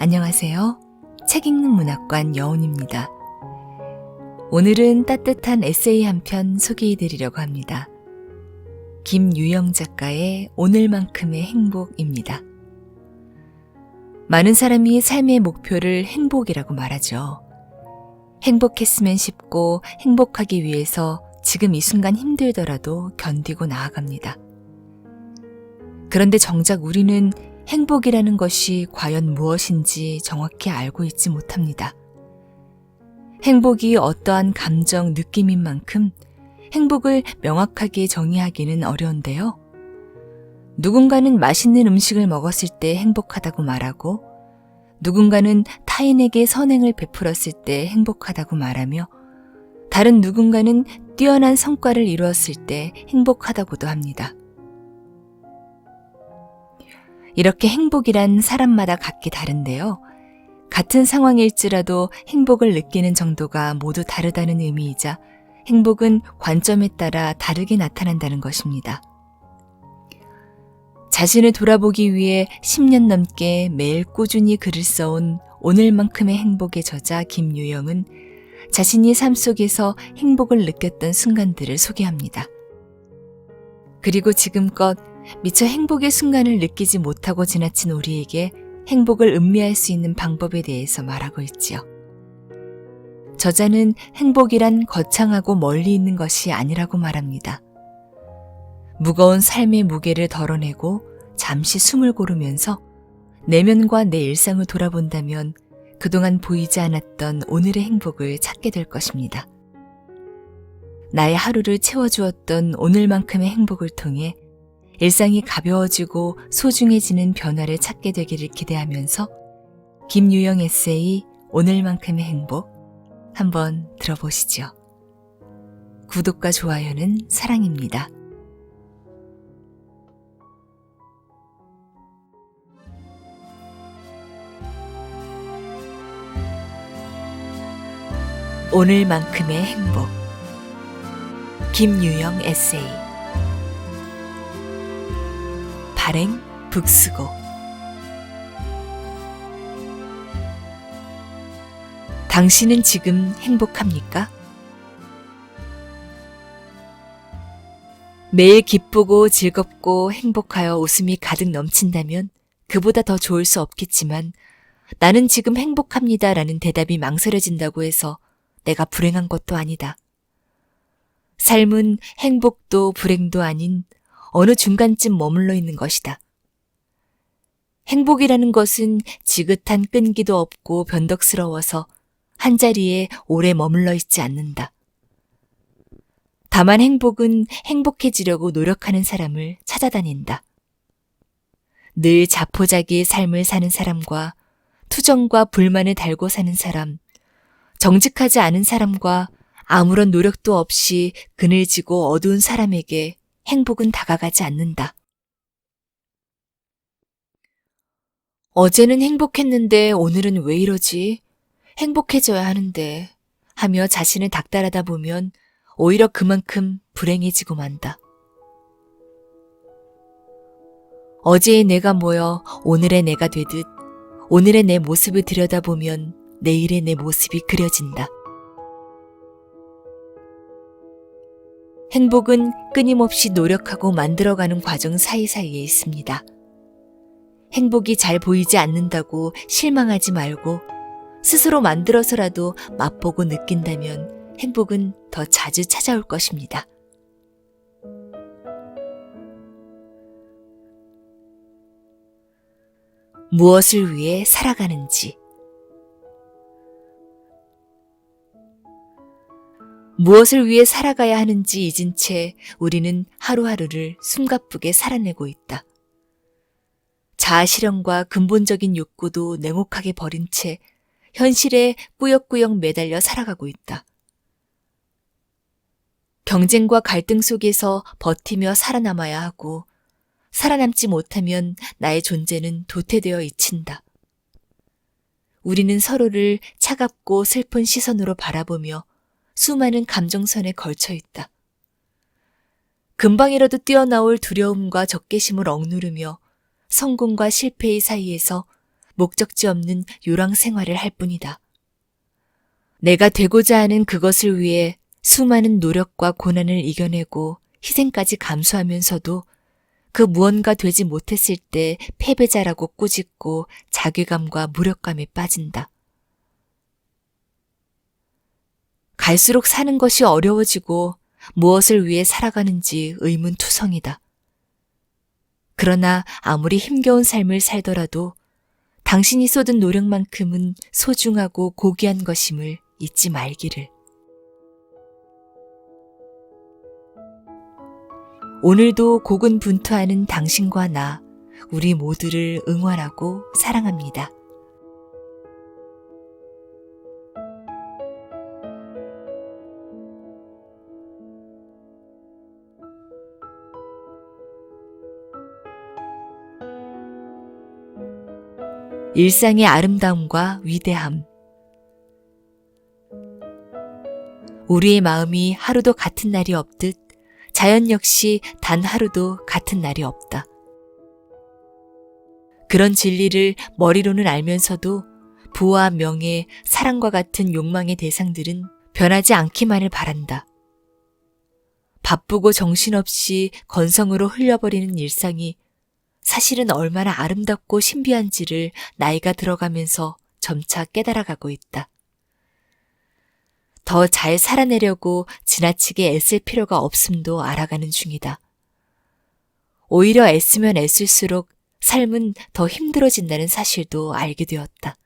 안녕하세요. 책 읽는 문학관 여운입니다. 오늘은 따뜻한 에세이 한 편 소개해드리려고 합니다. 김유영 작가의 오늘만큼의 행복입니다. 많은 사람이 삶의 목표를 행복이라고 말하죠. 행복했으면 싶고 행복하기 위해서 지금 이 순간 힘들더라도 견디고 나아갑니다. 그런데 정작 우리는 행복이라는 것이 과연 무엇인지 정확히 알고 있지 못합니다. 행복이 어떠한 감정, 느낌인 만큼 행복을 명확하게 정의하기는 어려운데요. 누군가는 맛있는 음식을 먹었을 때 행복하다고 말하고, 누군가는 타인에게 선행을 베풀었을 때 행복하다고 말하며, 다른 누군가는 뛰어난 성과를 이루었을 때 행복하다고도 합니다. 이렇게 행복이란 사람마다 각기 다른데요. 같은 상황일지라도 행복을 느끼는 정도가 모두 다르다는 의미이자 행복은 관점에 따라 다르게 나타난다는 것입니다. 자신을 돌아보기 위해 10년 넘게 매일 꾸준히 글을 써온 오늘만큼의 행복의 저자 김유영은 자신이 삶 속에서 행복을 느꼈던 순간들을 소개합니다. 그리고 지금껏 미처 행복의 순간을 느끼지 못하고 지나친 우리에게 행복을 음미할 수 있는 방법에 대해서 말하고 있지요. 저자는 행복이란 거창하고 멀리 있는 것이 아니라고 말합니다. 무거운 삶의 무게를 덜어내고 잠시 숨을 고르면서 내면과 내 일상을 돌아본다면 그동안 보이지 않았던 오늘의 행복을 찾게 될 것입니다. 나의 하루를 채워주었던 오늘만큼의 행복을 통해 일상이 가벼워지고 소중해지는 변화를 찾게 되기를 기대하면서 김유영 에세이 오늘만큼의 행복 한번 들어보시죠. 구독과 좋아요는 사랑입니다. 오늘만큼의 행복 김유영 에세이 발행 북스고 당신은 지금 행복합니까? 매일 기쁘고 즐겁고 행복하여 웃음이 가득 넘친다면 그보다 더 좋을 수 없겠지만 나는 지금 행복합니다라는 대답이 망설여진다고 해서 내가 불행한 것도 아니다. 삶은 행복도 불행도 아닌 어느 중간쯤 머물러 있는 것이다. 행복이라는 것은 지긋한 끈기도 없고 변덕스러워서 한자리에 오래 머물러 있지 않는다. 다만 행복은 행복해지려고 노력하는 사람을 찾아다닌다. 늘 자포자기의 삶을 사는 사람과 투정과 불만을 달고 사는 사람, 정직하지 않은 사람과 아무런 노력도 없이 그늘지고 어두운 사람에게 행복은 다가가지 않는다. 어제는 행복했는데 오늘은 왜 이러지? 행복해져야 하는데 하며 자신을 닥달하다 보면 오히려 그만큼 불행해지고 만다. 어제의 내가 모여 오늘의 내가 되듯 오늘의 내 모습을 들여다보면 내일의 내 모습이 그려진다. 행복은 끊임없이 노력하고 만들어가는 과정 사이사이에 있습니다. 행복이 잘 보이지 않는다고 실망하지 말고 스스로 만들어서라도 맛보고 느낀다면 행복은 더 자주 찾아올 것입니다. 무엇을 위해 살아가는지 무엇을 위해 살아가야 하는지 잊은 채 우리는 하루하루를 숨가쁘게 살아내고 있다. 자아실현과 근본적인 욕구도 냉혹하게 버린 채 현실에 꾸역꾸역 매달려 살아가고 있다. 경쟁과 갈등 속에서 버티며 살아남아야 하고 살아남지 못하면 나의 존재는 도태되어 잊힌다. 우리는 서로를 차갑고 슬픈 시선으로 바라보며 수많은 감정선에 걸쳐 있다. 금방이라도 뛰어나올 두려움과 적개심을 억누르며 성공과 실패의 사이에서 목적지 없는 요랑 생활을 할 뿐이다. 내가 되고자 하는 그것을 위해 수많은 노력과 고난을 이겨내고 희생까지 감수하면서도 그 무언가 되지 못했을 때 패배자라고 꾸짖고 자괴감과 무력감에 빠진다. 갈수록 사는 것이 어려워지고 무엇을 위해 살아가는지 의문투성이다. 그러나 아무리 힘겨운 삶을 살더라도 당신이 쏟은 노력만큼은 소중하고 고귀한 것임을 잊지 말기를. 오늘도 고군분투하는 당신과 나, 우리 모두를 응원하고 사랑합니다. 일상의 아름다움과 위대함. 우리의 마음이 하루도 같은 날이 없듯 자연 역시 단 하루도 같은 날이 없다. 그런 진리를 머리로는 알면서도 부와 명예, 사랑과 같은 욕망의 대상들은 변하지 않기만을 바란다. 바쁘고 정신없이 건성으로 흘려버리는 일상이 사실은 얼마나 아름답고 신비한지를 나이가 들어가면서 점차 깨달아가고 있다. 더 잘 살아내려고 지나치게 애쓸 필요가 없음도 알아가는 중이다. 오히려 애쓰면 애쓸수록 삶은 더 힘들어진다는 사실도 알게 되었다.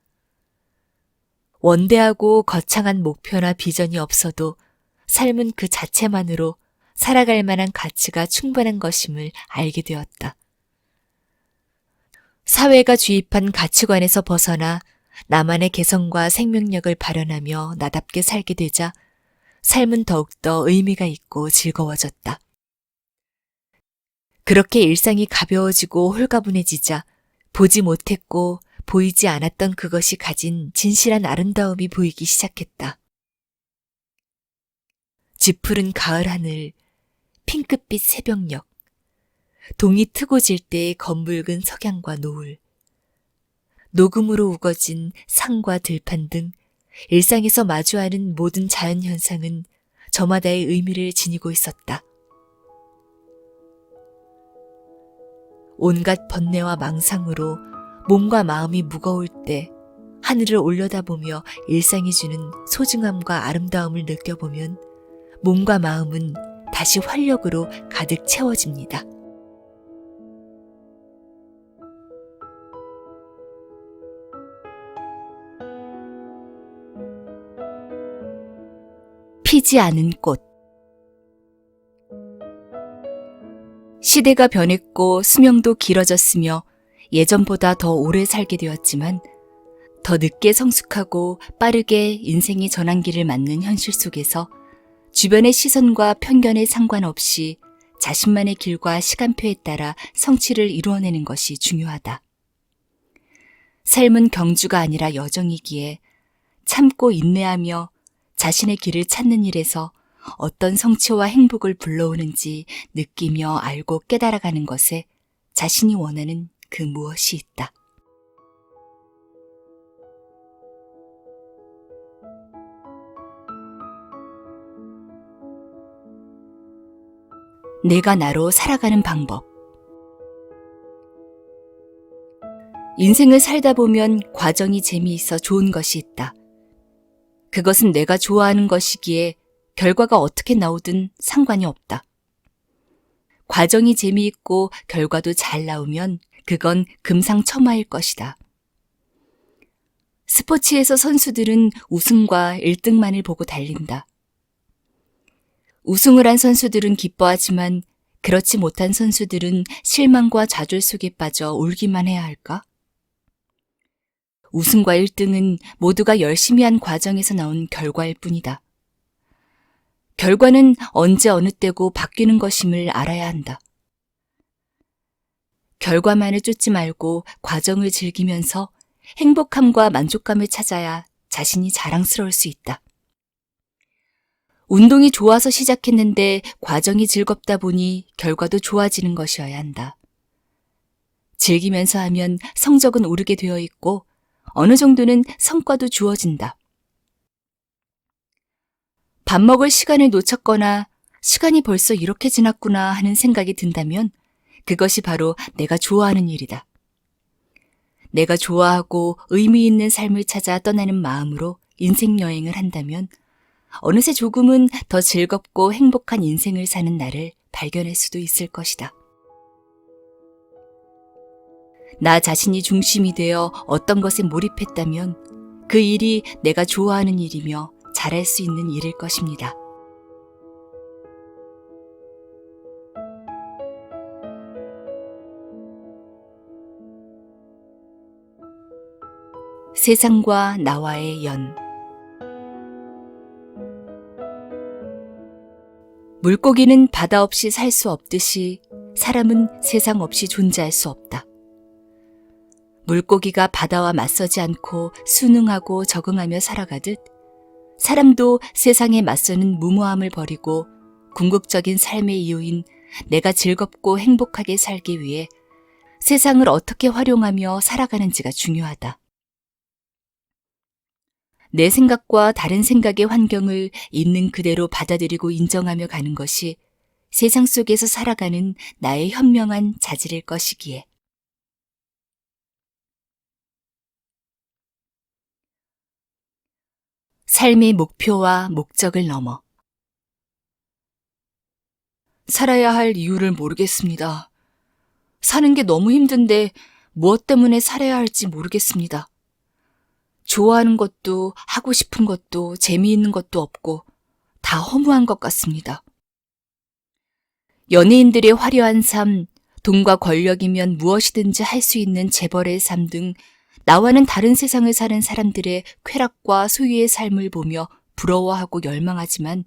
원대하고 거창한 목표나 비전이 없어도 삶은 그 자체만으로 살아갈 만한 가치가 충분한 것임을 알게 되었다. 사회가 주입한 가치관에서 벗어나 나만의 개성과 생명력을 발현하며 나답게 살게 되자 삶은 더욱더 의미가 있고 즐거워졌다. 그렇게 일상이 가벼워지고 홀가분해지자 보지 못했고 보이지 않았던 그것이 가진 진실한 아름다움이 보이기 시작했다. 짙푸른 가을 하늘, 핑크빛 새벽녘, 동이 트고 질 때의 검붉은 석양과 노을, 녹음으로 우거진 산과 들판 등 일상에서 마주하는 모든 자연현상은 저마다의 의미를 지니고 있었다. 온갖 번뇌와 망상으로 몸과 마음이 무거울 때 하늘을 올려다보며 일상이 주는 소중함과 아름다움을 느껴보면 몸과 마음은 다시 활력으로 가득 채워집니다. 피지 않은 꽃. 시대가 변했고 수명도 길어졌으며 예전보다 더 오래 살게 되었지만 더 늦게 성숙하고 빠르게 인생의 전환기를 맞는 현실 속에서 주변의 시선과 편견에 상관없이 자신만의 길과 시간표에 따라 성취를 이루어내는 것이 중요하다. 삶은 경주가 아니라 여정이기에 참고 인내하며 자신의 길을 찾는 일에서 어떤 성취와 행복을 불러오는지 느끼며 알고 깨달아가는 것에 자신이 원하는 그 무엇이 있다. 내가 나로 살아가는 방법. 인생을 살다 보면 과정이 재미있어 좋은 것이 있다. 그것은 내가 좋아하는 것이기에 결과가 어떻게 나오든 상관이 없다. 과정이 재미있고 결과도 잘 나오면 그건 금상첨화일 것이다. 스포츠에서 선수들은 우승과 1등만을 보고 달린다. 우승을 한 선수들은 기뻐하지만 그렇지 못한 선수들은 실망과 좌절 속에 빠져 울기만 해야 할까? 우승과 1등은 모두가 열심히 한 과정에서 나온 결과일 뿐이다. 결과는 언제 어느 때고 바뀌는 것임을 알아야 한다. 결과만을 쫓지 말고 과정을 즐기면서 행복함과 만족감을 찾아야 자신이 자랑스러울 수 있다. 운동이 좋아서 시작했는데 과정이 즐겁다 보니 결과도 좋아지는 것이어야 한다. 즐기면서 하면 성적은 오르게 되어 있고 어느 정도는 성과도 주어진다. 밥 먹을 시간을 놓쳤거나 시간이 벌써 이렇게 지났구나 하는 생각이 든다면 그것이 바로 내가 좋아하는 일이다. 내가 좋아하고 의미 있는 삶을 찾아 떠나는 마음으로 인생 여행을 한다면 어느새 조금은 더 즐겁고 행복한 인생을 사는 나를 발견할 수도 있을 것이다. 나 자신이 중심이 되어 어떤 것에 몰입했다면 그 일이 내가 좋아하는 일이며 잘할 수 있는 일일 것입니다. 세상과 나와의 연. 물고기는 바다 없이 살 수 없듯이 사람은 세상 없이 존재할 수 없다. 물고기가 바다와 맞서지 않고 순응하고 적응하며 살아가듯 사람도 세상에 맞서는 무모함을 버리고 궁극적인 삶의 이유인 내가 즐겁고 행복하게 살기 위해 세상을 어떻게 활용하며 살아가는지가 중요하다. 내 생각과 다른 생각의 환경을 있는 그대로 받아들이고 인정하며 가는 것이 세상 속에서 살아가는 나의 현명한 자질일 것이기에. 삶의 목표와 목적을 넘어. 살아야 할 이유를 모르겠습니다. 사는 게 너무 힘든데 무엇 때문에 살아야 할지 모르겠습니다. 좋아하는 것도 하고 싶은 것도 재미있는 것도 없고 다 허무한 것 같습니다. 연예인들의 화려한 삶, 돈과 권력이면 무엇이든지 할 수 있는 재벌의 삶 등 나와는 다른 세상을 사는 사람들의 쾌락과 소유의 삶을 보며 부러워하고 열망하지만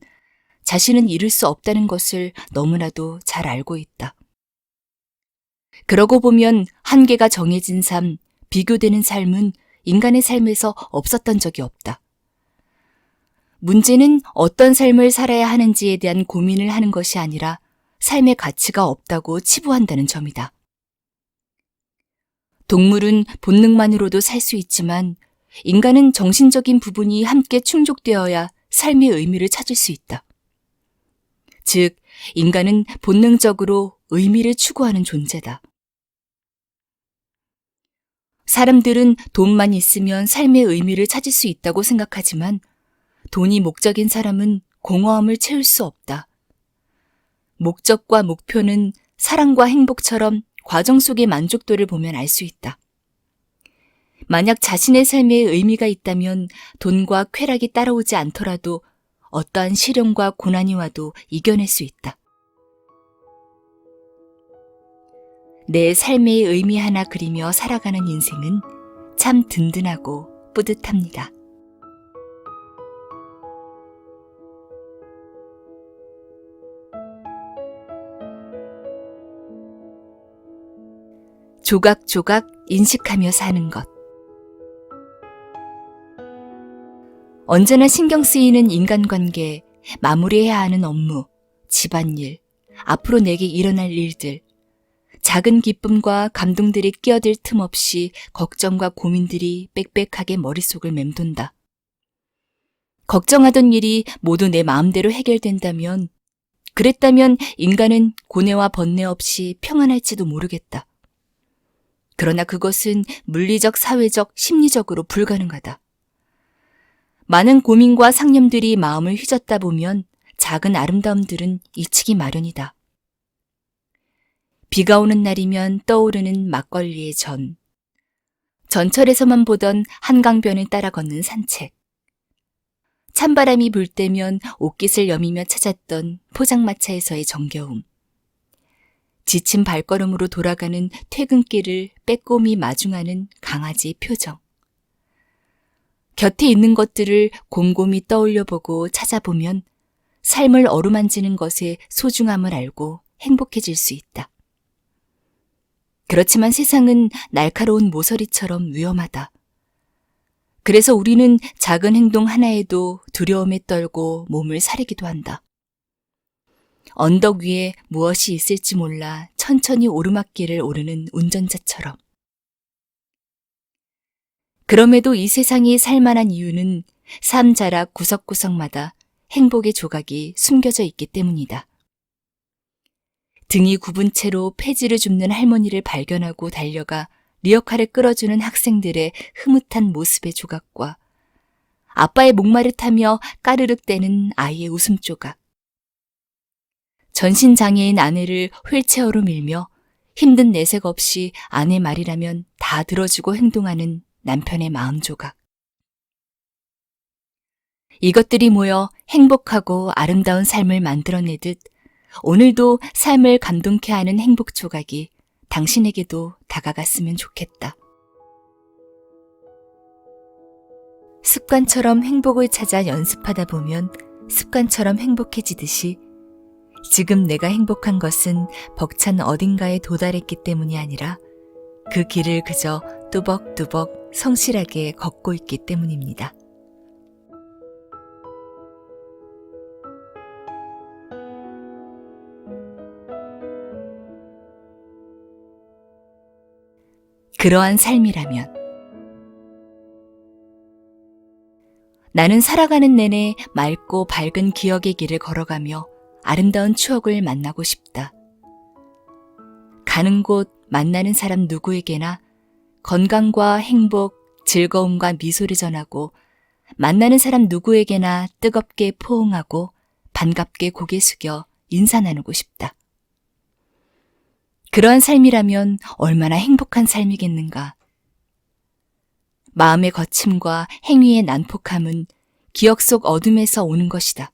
자신은 이룰 수 없다는 것을 너무나도 잘 알고 있다. 그러고 보면 한계가 정해진 삶, 비교되는 삶은 인간의 삶에서 없었던 적이 없다. 문제는 어떤 삶을 살아야 하는지에 대한 고민을 하는 것이 아니라 삶의 가치가 없다고 치부한다는 점이다. 동물은 본능만으로도 살 수 있지만 인간은 정신적인 부분이 함께 충족되어야 삶의 의미를 찾을 수 있다. 즉, 인간은 본능적으로 의미를 추구하는 존재다. 사람들은 돈만 있으면 삶의 의미를 찾을 수 있다고 생각하지만 돈이 목적인 사람은 공허함을 채울 수 없다. 목적과 목표는 사랑과 행복처럼 과정 속의 만족도를 보면 알 수 있다. 만약 자신의 삶에 의미가 있다면 돈과 쾌락이 따라오지 않더라도 어떠한 시련과 고난이 와도 이겨낼 수 있다. 내 삶의 의미 하나 그리며 살아가는 인생은 참 든든하고 뿌듯합니다. 조각조각 인식하며 사는 것. 언제나 신경 쓰이는 인간관계, 마무리해야 하는 업무, 집안일, 앞으로 내게 일어날 일들, 작은 기쁨과 감동들이 끼어들 틈 없이 걱정과 고민들이 빽빽하게 머릿속을 맴돈다. 걱정하던 일이 모두 내 마음대로 해결된다면, 그랬다면 인간은 고뇌와 번뇌 없이 평안할지도 모르겠다. 그러나 그것은 물리적, 사회적, 심리적으로 불가능하다. 많은 고민과 상념들이 마음을 휘젓다 보면 작은 아름다움들은 잊히기 마련이다. 비가 오는 날이면 떠오르는 막걸리의 전, 전철에서만 보던 한강변을 따라 걷는 산책, 찬바람이 불 때면 옷깃을 여미며 찾았던 포장마차에서의 정겨움, 지친 발걸음으로 돌아가는 퇴근길을 빼꼼히 마중하는 강아지의 표정, 곁에 있는 것들을 곰곰이 떠올려보고 찾아보면 삶을 어루만지는 것의 소중함을 알고 행복해질 수 있다. 그렇지만 세상은 날카로운 모서리처럼 위험하다. 그래서 우리는 작은 행동 하나에도 두려움에 떨고 몸을 사리기도 한다. 언덕 위에 무엇이 있을지 몰라 천천히 오르막길을 오르는 운전자처럼. 그럼에도 이 세상이 살만한 이유는 삶 자락 구석구석마다 행복의 조각이 숨겨져 있기 때문이다. 등이 굽은 채로 폐지를 줍는 할머니를 발견하고 달려가 리어카를 끌어주는 학생들의 흐뭇한 모습의 조각과 아빠의 목마를 타며 까르륵대는 아이의 웃음 조각, 전신장애인 아내를 휠체어로 밀며 힘든 내색 없이 아내 말이라면 다 들어주고 행동하는 남편의 마음 조각. 이것들이 모여 행복하고 아름다운 삶을 만들어내듯 오늘도 삶을 감동케 하는 행복 조각이 당신에게도 다가갔으면 좋겠다. 습관처럼 행복을 찾아 연습하다 보면 습관처럼 행복해지듯이 지금 내가 행복한 것은 벅찬 어딘가에 도달했기 때문이 아니라 그 길을 그저 뚜벅뚜벅 성실하게 걷고 있기 때문입니다. 그러한 삶이라면 나는 살아가는 내내 맑고 밝은 기억의 길을 걸어가며 아름다운 추억을 만나고 싶다. 가는 곳, 만나는 사람 누구에게나 건강과 행복, 즐거움과 미소를 전하고 만나는 사람 누구에게나 뜨겁게 포옹하고 반갑게 고개 숙여 인사 나누고 싶다. 그러한 삶이라면 얼마나 행복한 삶이겠는가. 마음의 거침과 행위의 난폭함은 기억 속 어둠에서 오는 것이다.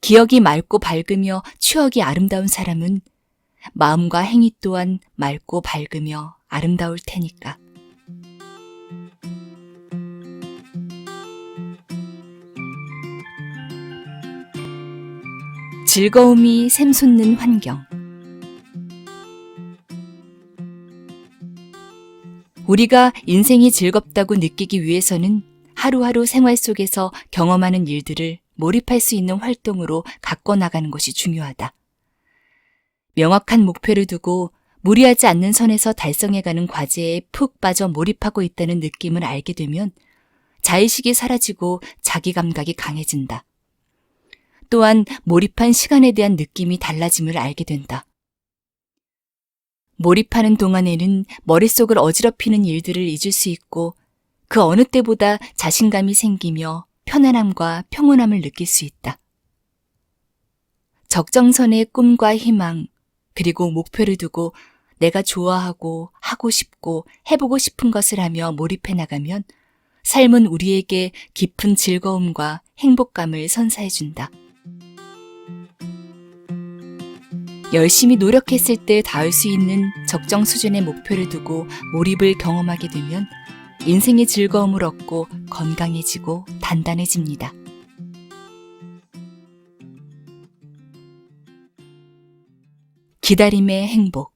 기억이 맑고 밝으며 추억이 아름다운 사람은 마음과 행위 또한 맑고 밝으며 아름다울 테니까. 즐거움이 샘솟는 환경. 우리가 인생이 즐겁다고 느끼기 위해서는 하루하루 생활 속에서 경험하는 일들을 몰입할 수 있는 활동으로 갖고 나가는 것이 중요하다. 명확한 목표를 두고 무리하지 않는 선에서 달성해가는 과제에 푹 빠져 몰입하고 있다는 느낌을 알게 되면 자의식이 사라지고 자기 감각이 강해진다. 또한 몰입한 시간에 대한 느낌이 달라짐을 알게 된다. 몰입하는 동안에는 머릿속을 어지럽히는 일들을 잊을 수 있고 그 어느 때보다 자신감이 생기며 편안함과 평온함을 느낄 수 있다. 적정선의 꿈과 희망, 그리고 목표를 두고 내가 좋아하고 하고 싶고 해보고 싶은 것을 하며 몰입해 나가면 삶은 우리에게 깊은 즐거움과 행복감을 선사해준다. 열심히 노력했을 때 닿을 수 있는 적정 수준의 목표를 두고 몰입을 경험하게 되면 인생의 즐거움을 얻고 건강해지고 단단해집니다. 기다림의 행복.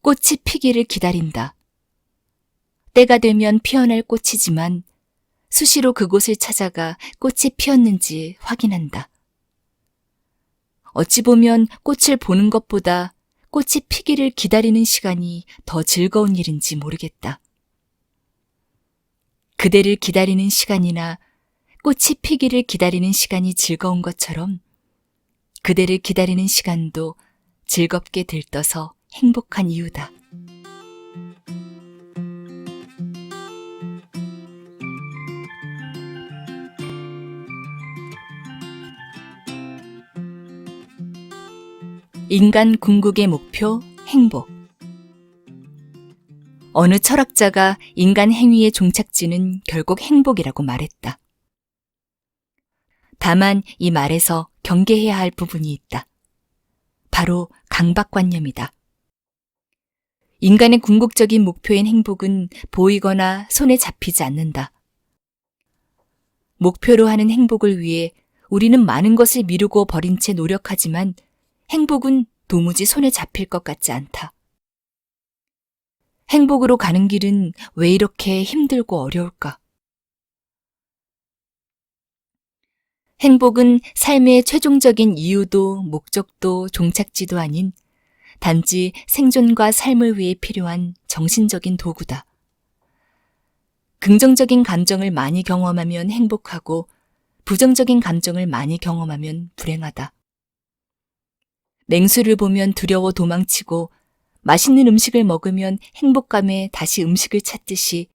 꽃이 피기를 기다린다. 때가 되면 피어날 꽃이지만 수시로 그곳을 찾아가 꽃이 피었는지 확인한다. 어찌 보면 꽃을 보는 것보다 꽃이 피기를 기다리는 시간이 더 즐거운 일인지 모르겠다. 그대를 기다리는 시간이나 꽃이 피기를 기다리는 시간이 즐거운 것처럼 그대를 기다리는 시간도 즐겁게 들떠서 행복한 이유다. 인간 궁극의 목표, 행복. 어느 철학자가 인간 행위의 종착지는 결국 행복이라고 말했다. 다만 이 말에서 경계해야 할 부분이 있다. 바로 강박관념이다. 인간의 궁극적인 목표인 행복은 보이거나 손에 잡히지 않는다. 목표로 하는 행복을 위해 우리는 많은 것을 미루고 버린 채 노력하지만 행복은 도무지 손에 잡힐 것 같지 않다. 행복으로 가는 길은 왜 이렇게 힘들고 어려울까? 행복은 삶의 최종적인 이유도 목적도 종착지도 아닌 단지 생존과 삶을 위해 필요한 정신적인 도구다. 긍정적인 감정을 많이 경험하면 행복하고 부정적인 감정을 많이 경험하면 불행하다. 맹수를 보면 두려워 도망치고 맛있는 음식을 먹으면 행복감에 다시 음식을 찾듯이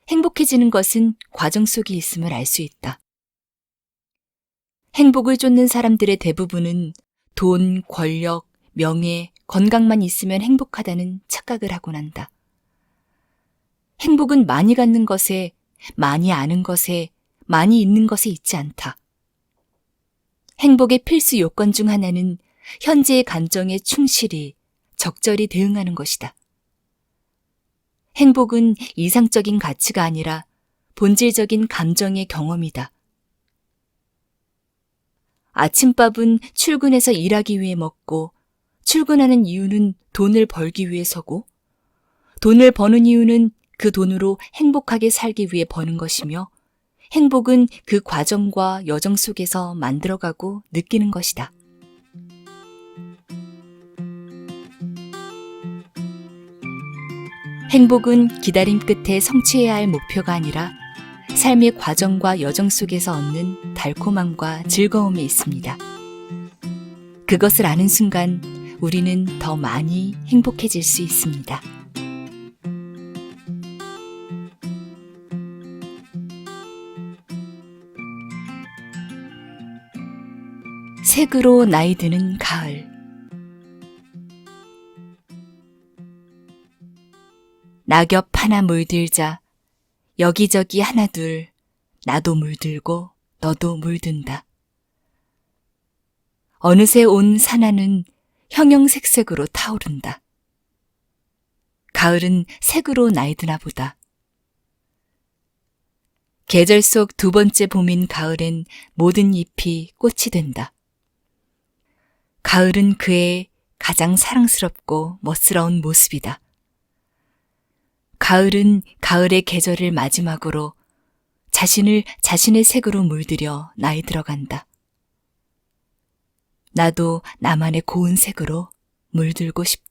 행복해지는 것은 과정 속에 있음을 알 수 있다. 행복을 쫓는 사람들의 대부분은 돈, 권력, 명예, 건강만 있으면 행복하다는 착각을 하곤 한다. 행복은 많이 갖는 것에, 많이 아는 것에, 많이 있는 것에 있지 않다. 행복의 필수 요건 중 하나는 현재의 감정에 충실히, 적절히 대응하는 것이다. 행복은 이상적인 가치가 아니라 본질적인 감정의 경험이다. 아침밥은 출근해서 일하기 위해 먹고 출근하는 이유는 돈을 벌기 위해서고 돈을 버는 이유는 그 돈으로 행복하게 살기 위해 버는 것이며 행복은 그 과정과 여정 속에서 만들어가고 느끼는 것이다. 행복은 기다림 끝에 성취해야 할 목표가 아니라 삶의 과정과 여정 속에서 얻는 달콤함과 즐거움에 있습니다. 그것을 아는 순간 우리는 더 많이 행복해질 수 있습니다. 색으로 나이 드는 가을. 낙엽 하나 물들자 여기저기 하나둘 나도 물들고 너도 물든다. 어느새 온 산하는 형형색색으로 타오른다. 가을은 색으로 나이 드나 보다. 계절 속 두 번째 봄인 가을엔 모든 잎이 꽃이 된다. 가을은 그의 가장 사랑스럽고 멋스러운 모습이다. 가을은 가을의 계절을 마지막으로 자신을 자신의 색으로 물들여 나이 들어간다. 나도 나만의 고운 색으로 물들고 싶다.